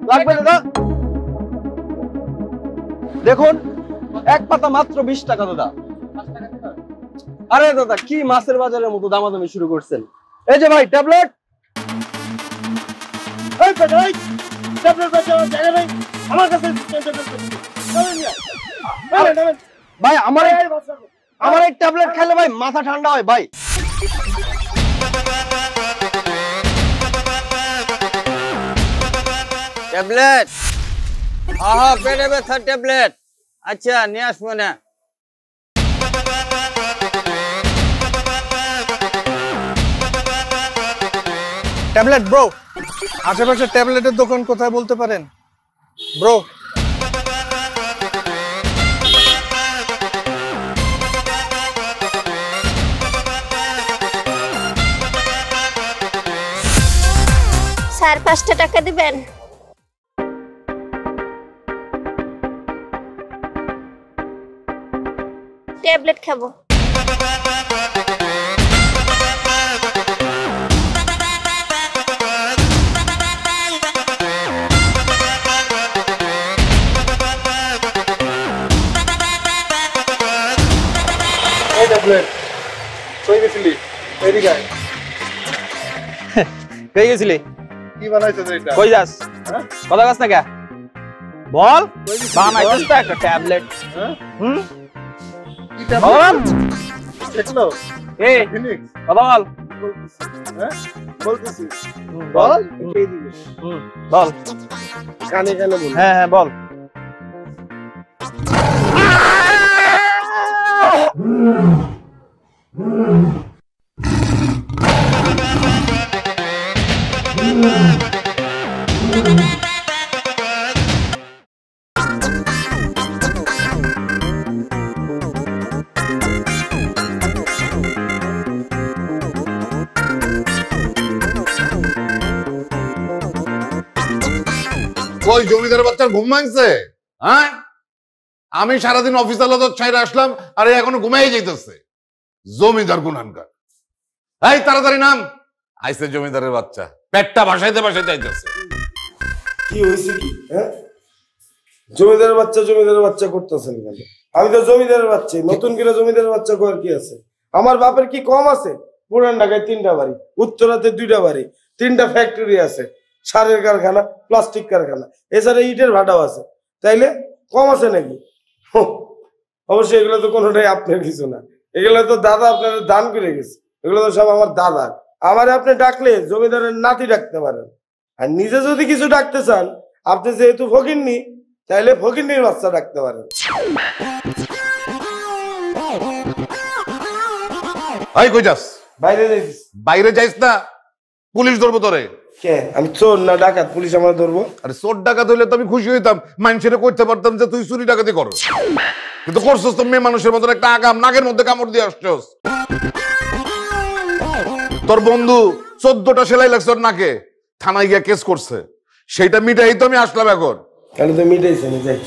লাগবে দাদা। দেখুন এক পাতা মাত্র 20 টাকা দাদা। আরে দাদা কি মাছের বাজারের মতো দামাদামি শুরু করছেন? এই যে ভাই ট্যাবলেট। এই ভাই ট্যাবলেট বাঁচানোর জায়গা নেই আমার কাছে। ভাই আমার এই ট্যাবলেট খেলে ভাই মাথা ঠান্ডা হয় ভাই। ট্যাবলেট পেটে ব্যথার ট্যাবলেট। আচ্ছা নিয়ে আসবো না। ট্যাবলেট ব্রো, আশেপাশে ট্যাবলেটের দোকান কোথায় বলতে পারেন ব্রো? স্যার 5টা টাকা দিবেন? ট্যাবলেট খাবো। এই ট্যাবলেট কই গেছিলি? এদিকে আয়। কই গেছিলি? কি বানাইছিস এটা? কই যাস? কথা কাছ না কে বল। বানাইছিস তো একটা ট্যাবলেট। হুম কি ট্যাবলেট দেখলো? এই ফিনিক্স কথা বল। হ্যাঁ বলতেছি বল। এই দিকে বল কানে কানে বল। হ্যাঁ হ্যাঁ বল। ওই জমিদারের বাচ্চার ঘুম ভাঙছে? হ্যাঁ আমি সারাদিন অফিস আলাদা ছাইরে আসলাম আর এখনো ঘুমাই যাইতেছে। জমিদার গুনানকার। এই তাড়াতাড়ি নাম। আইছে জমিদারের বাচ্চা, পেটটা ভাসাইতে ভাসাইতে আইতেছে। কি হয়েছে কি? হ্যাঁ জমিদারের বাচ্চা করতেছেন কেন? আমি তো জমিদারের বাচ্চা, নতুন করে জমিদারের বাচ্চা করার কি আছে? আমার বাপের কি কম আছে? পুরান ঢাকায় 3টা বাড়ি, উত্তরাতে 2টা বাড়ি, 3টা ফ্যাক্টরি আছে, সারের কারখানা, প্লাস্টিক কারখানা, এছাড়া ইটের ভাটাও আছে। তাইলে কম আছে নাকি? অবশ্যই এগুলো তো কোনোটাই আপনার কিছু না, এগুলো তো দাদা আপনার দান করে গেছে। এগুলো তো সব আমার দাদা। আমারে আপনি ডাকলে জমিদারের নাতি ডাকতে পারেন, আর নিজে যদি কিছু ডাকতে চান, আপনি যেহেতু ফকিন্নি, তাইলে ফকিন্নির বাচ্চা ডাকতে পারেন। এই কই যাস? বাইরে যাইছিস? বাইরে যাইস না, পুলিশ ধরবো তোরে। কে আমি চোর না ডাকাত? পুলিশ আমার ধরবো? আরে চোর ডাকাত হইলে তো আমি খুশি হইতাম, মানুষের করতে পারতাম যে তুই চুরি ডাকাতি করস, কিন্তু করছস তো মেয়ে মানুষের মতন একটা আগাম নাগের মধ্যে কামড় দিয়ে আসছস। তোর বন্ধু 14টা সেলাই লাগছে ওর নাকে, থানায় গিয়ে কেস করছে, সেইটা মিটাই তো আমি আসলাম এখন। তাহলে তো মিটাইছে, আমি যাই।